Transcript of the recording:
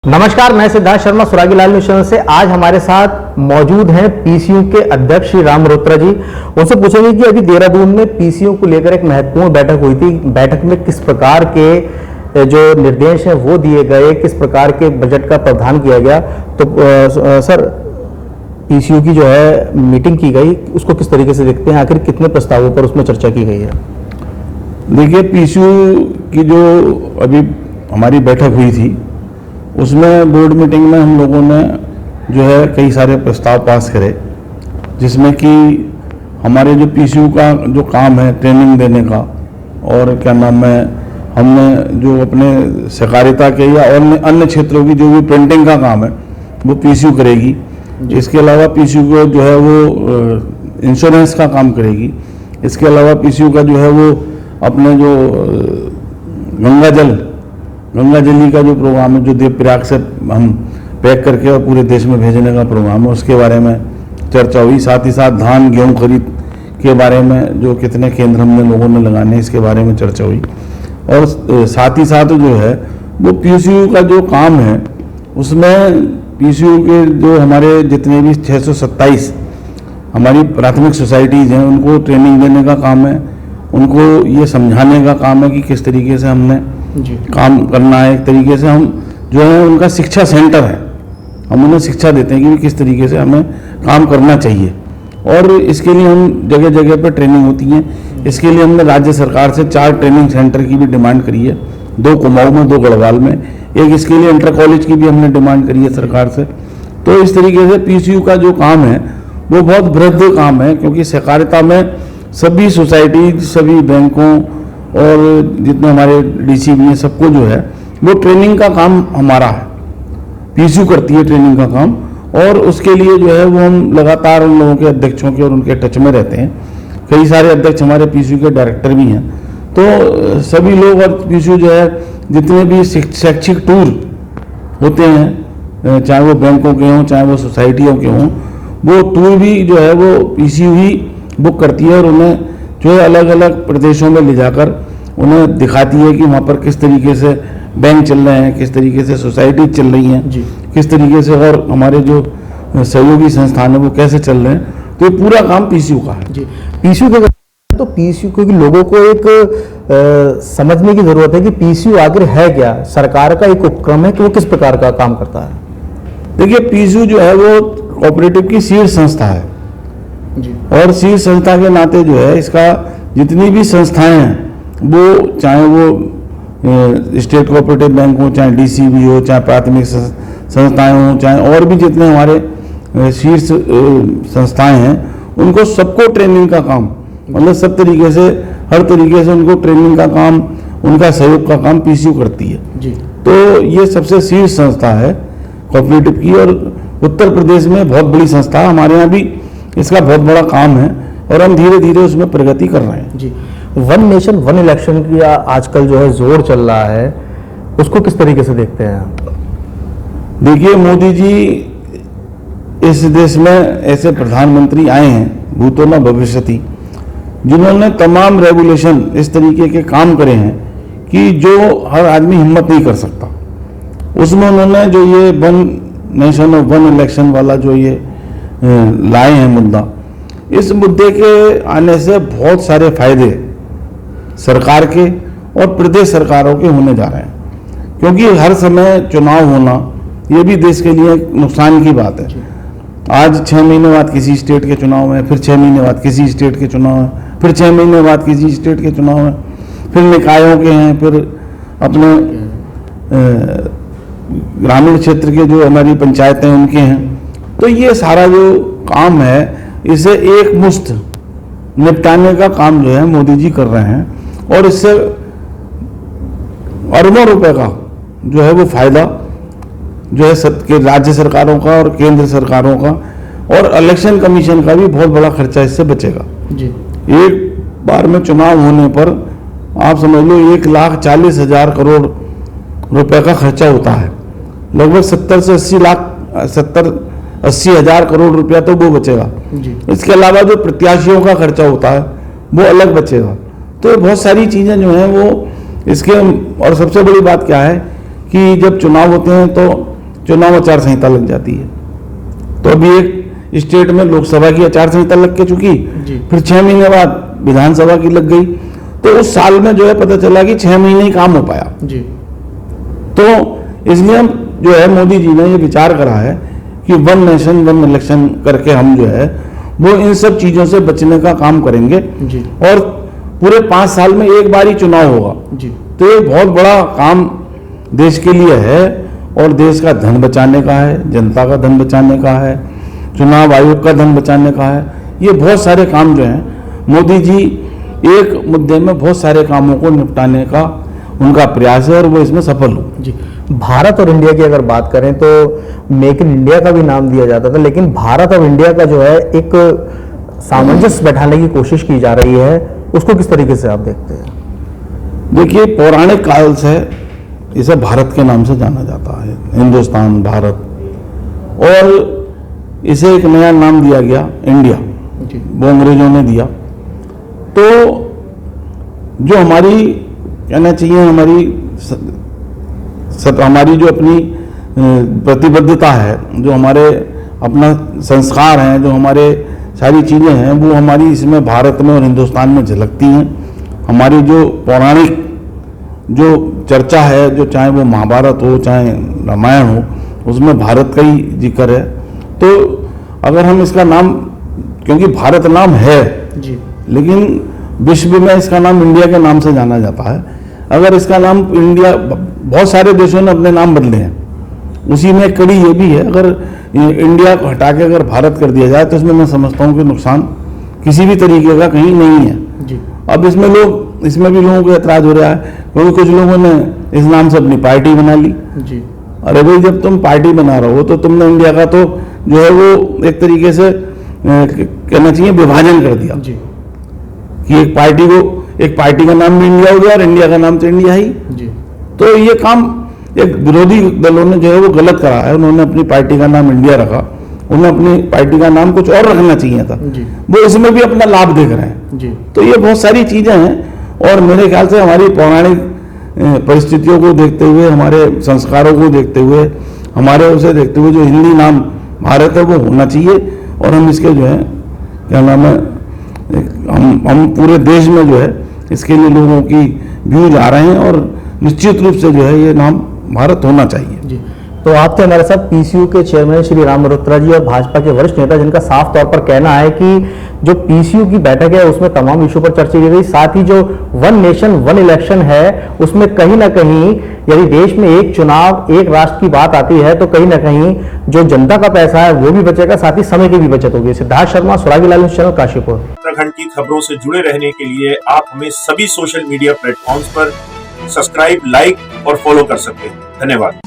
नमस्कार, मैं सिद्धार्थ शर्मा सुरागी लाल मिशन से। आज हमारे साथ मौजूद हैं पीसीयू के अध्यक्ष श्री राम मल्होत्रा जी। उनसे पूछेंगे कि अभी देहरादून में पीसीयू को लेकर एक महत्वपूर्ण बैठक हुई थी। बैठक में किस प्रकार के जो निर्देश हैं वो दिए गए, किस प्रकार के बजट का प्रावधान किया गया। तो सर, पीसीयू की जो है मीटिंग की गई, उसको किस तरीके से देखते हैं? आखिर कितने प्रस्तावों पर उसमें चर्चा की गई है? देखिए, पीसीयू की जो अभी हमारी बैठक हुई थी उसमें बोर्ड मीटिंग में हम लोगों ने जो है कई सारे प्रस्ताव पास करे, जिसमें कि हमारे जो पीसीयू का जो काम है ट्रेनिंग देने का, और क्या नाम है, हमने जो अपने सहकारिता के या और अन्य क्षेत्रों की जो भी प्रिंटिंग का काम है वो पीसीयू करेगी। इसके अलावा पीसीयू को जो है वो इंश्योरेंस का काम करेगी। इसके अलावा पीसीयू का जो है वो अपने जो गंगा जली का जो प्रोग्राम है, जो देवप्रयाग से हम पैक करके और पूरे देश में भेजने का प्रोग्राम है, उसके बारे में चर्चा हुई। साथ ही साथ धान गेहूं खरीद के बारे में जो कितने केंद्र हमने लोगों ने लगाने हैं, इसके बारे में चर्चा हुई। और साथ ही साथ जो है वो पीसीयू का जो काम है उसमें पीसीयू के जो हमारे जितने भी 627 हमारी प्राथमिक सोसाइटीज़ हैं उनको ट्रेनिंग देने का काम है, उनको ये समझाने का काम है कि किस तरीके से हमने काम करना है। एक तरीके से हम जो है उनका शिक्षा सेंटर है, हम उन्हें शिक्षा देते हैं कि किस तरीके से हमें काम करना चाहिए। और इसके लिए हम जगह जगह पर ट्रेनिंग होती है। इसके लिए हमने राज्य सरकार से 4 ट्रेनिंग सेंटर की भी डिमांड करी है, 2 कुमाऊं में, 2 गढ़वाल में, एक इसके लिए इंटर कॉलेज की भी हमने डिमांड करी है सरकार से। तो इस तरीके से पीसीयू का जो काम है वो बहुत बृहद काम है, क्योंकि सहकारिता में सभी सोसाइटी, सभी बैंकों और जितने हमारे डीसीबी हैं, सबको जो है वो ट्रेनिंग का काम हमारा है, पीसीयू करती है ट्रेनिंग का काम। और उसके लिए जो है वो हम लगातार उन लोगों के अध्यक्षों के और उनके टच में रहते हैं। कई सारे अध्यक्ष हमारे पीसीयू के डायरेक्टर भी हैं। तो सभी लोग, और पीसीयू जो है जितने भी शैक्षिक टूर होते हैं, चाहे वो बैंकों के हों चाहे वो सोसाइटियों के हों, वो टूर भी जो है वो पीसीयू ही बुक करती है और उन्हें जो है अलग अलग प्रदेशों में ले जाकर उन्हें दिखाती है कि वहाँ पर किस तरीके से बैंक चल रहे हैं, किस तरीके से सोसाइटी चल रही हैं, किस तरीके से, और हमारे जो सहयोगी संस्थान है वो कैसे चल रहे हैं। तो ये पूरा काम पीसीयू का है। जी, पीसीयू का तो पीसीयू, क्योंकि लोगों को एक समझने की जरूरत है कि पीसीयू आखिर है क्या। सरकार का एक उपक्रम है कि वो किस प्रकार का काम करता है? देखिए, पीसीयू जो है वो कोऑपरेटिव की शीर्ष संस्था है जी। और शीर्ष संस्था के नाते जो है इसका जितनी भी संस्थाएं हैं, वो चाहे वो स्टेट कोऑपरेटिव बैंक हो, चाहे डीसीबी हो, चाहे प्राथमिक संस्थाएं हो, चाहे और भी जितने हमारे शीर्ष संस्थाएं हैं, उनको सबको ट्रेनिंग का काम, मतलब सब तरीके से, हर तरीके से उनको ट्रेनिंग का काम, उनका सहयोग का काम पीसीयू करती है जी। तो ये सबसे शीर्ष संस्था है कोऑपरेटिव की, और उत्तर प्रदेश में बहुत बड़ी संस्था है। हमारे यहाँ भी इसका बहुत बड़ा काम है और हम धीरे धीरे उसमें प्रगति कर रहे हैं जी। वन नेशन वन इलेक्शन की आजकल जो है जोर चल रहा है, उसको किस तरीके से देखते हैं आप? देखिए, मोदी जी इस देश में ऐसे प्रधानमंत्री आए हैं, भूतो न भविष्यति, जिन्होंने तमाम रेगुलेशन इस तरीके के काम करे हैं कि जो हर आदमी हिम्मत नहीं कर सकता। उसमें उन्होंने जो ये वन नेशन और वन इलेक्शन वाला जो ये लाए हैं मुद्दा, इस मुद्दे के आने से बहुत सारे फायदे सरकार के और प्रदेश सरकारों के होने जा रहे हैं। क्योंकि हर समय चुनाव होना ये भी देश के लिए नुकसान की बात है। आज 6 महीने बाद किसी स्टेट के चुनाव है, फिर 6 महीने बाद किसी स्टेट के चुनाव है, फिर 6 महीने बाद किसी स्टेट के चुनाव है, फिर निकायों के हैं, फिर अपने ग्रामीण क्षेत्र के जो हमारी पंचायतें उनके हैं। तो ये सारा जो काम है इसे एक मुश्त निपटाने का काम जो है मोदी जी कर रहे हैं, और इससे अरबों रुपए का जो है वो फायदा जो है राज्य सरकारों का और केंद्र सरकारों का, और इलेक्शन कमीशन का भी बहुत बड़ा खर्चा इससे बचेगा जी। एक बार में चुनाव होने पर आप समझ लो 1,40,000 करोड़ रुपए का खर्चा होता है। लगभग 70 से 80 हज़ार करोड़ रुपया तो वो बचेगा जी। इसके अलावा जो प्रत्याशियों का खर्चा होता है वो अलग बचेगा। तो बहुत सारी चीज़ें जो हैं वो इसके, और सबसे बड़ी बात क्या है कि जब चुनाव होते हैं तो चुनाव आचार संहिता लग जाती है। तो अभी एक स्टेट में लोकसभा की आचार संहिता लग के चुकी, फिर 6 महीने बाद विधानसभा की लग गई, तो उस साल में जो है पता चला कि 6 महीने ही काम हो पाया जी। तो इसलिए हम जो है मोदी जी ने ये विचार करा है कि 1 नेशन 1 इलेक्शन करके हम जो है वो इन सब चीजों से बचने का काम करेंगे जी। और पूरे 5 साल में एक बार ही चुनाव होगा जी। तो ये बहुत बड़ा काम देश के लिए है और देश का धन बचाने का है, जनता का धन बचाने का है, चुनाव आयोग का धन बचाने का है। ये बहुत सारे काम जो हैं मोदी जी एक मुद्दे में बहुत सारे कामों को निपटाने का उनका प्रयास है और वो इसमें सफल हो जी। भारत और इंडिया की अगर बात करें तो मेक इन इंडिया का भी नाम दिया जाता था, लेकिन भारत और इंडिया का जो है एक सामंजस्य बैठाने की कोशिश की जा रही है, उसको किस तरीके से आप देखते हैं? देखिए, पौराणिक काल से इसे भारत के नाम से जाना जाता है, हिंदुस्तान, भारत, और इसे एक नया नाम दिया गया इंडिया, वो अंग्रेजों ने दिया। तो जो हमारी कहना चाहिए हमारी जो अपनी प्रतिबद्धता है, जो हमारे अपना संस्कार हैं, जो हमारे सारी चीज़ें हैं, वो हमारी इसमें भारत में और हिंदुस्तान में झलकती हैं। हमारी जो पौराणिक जो चर्चा है, जो चाहे वो महाभारत हो चाहे रामायण हो, उसमें भारत का ही जिक्र है। तो अगर हम इसका नाम, क्योंकि भारत नाम है जी, लेकिन विश्व में इसका नाम इंडिया के नाम से जाना जाता है। अगर इसका नाम इंडिया, बहुत सारे देशों ने अपने नाम बदले हैं, उसी में एक कड़ी ये भी है। अगर इंडिया को हटा के अगर भारत कर दिया जाए तो इसमें मैं समझता हूँ कि नुकसान किसी भी तरीके का कहीं नहीं है जी। अब इसमें भी लोगों को ऐतराज हो रहा है, क्योंकि कुछ लोगों ने इस नाम से अपनी पार्टी बना ली जी। अरे भाई, जब तुम पार्टी बना रहे हो तो तुमने इंडिया का तो जो है वो एक तरीके से कहना चाहिए विभाजन कर दिया जी, कि एक पार्टी का नाम भी इंडिया हो गया और इंडिया का नाम तो इंडिया ही जी। तो ये काम एक विरोधी दलों ने जो है वो गलत करा है। उन्होंने अपनी पार्टी का नाम इंडिया रखा, उन्हें अपनी पार्टी का नाम कुछ और रखना चाहिए था जी। वो इसमें भी अपना लाभ देख रहे हैं जी। तो ये बहुत सारी चीजें हैं और मेरे ख्याल से हमारी पौराणिक परिस्थितियों को देखते हुए, हमारे संस्कारों को देखते हुए, हमारे उसे देखते हुए जो हिंदी नाम भारत है वो होना चाहिए। और हम इसके जो है क्या नाम है, हम पूरे देश में जो है इसके लिए लोगों की व्यूज आ रहे हैं और निश्चित रूप से जो है ये नाम भारत होना चाहिए जी। तो आप थे हमारे साथ पीसीयू के चेयरमैन श्री राम मल्होत्रा जी और भाजपा के वरिष्ठ नेता, जिनका साफ तौर पर कहना है कि जो पीसीयू की बैठक है उसमें तमाम इशू पर चर्चा की गई। साथ ही जो 1 नेशन 1 इलेक्शन है उसमें कहीं ना कहीं यदि देश में एक चुनाव एक राष्ट्र की बात आती है तो कहीं ना कहीं जो जनता का पैसा है वो भी बचेगा, साथ ही समय की भी बचत होगी। सिद्धार्थ शर्मा, स्वरागी लाल न्यूज़ चैनल, काशीपुर। उत्तराखंड की खबरों से जुड़े रहने के लिए आप हमें सभी सोशल मीडिया प्लेटफॉर्म्स पर सब्सक्राइब, लाइक और फॉलो कर सकते हैं। धन्यवाद।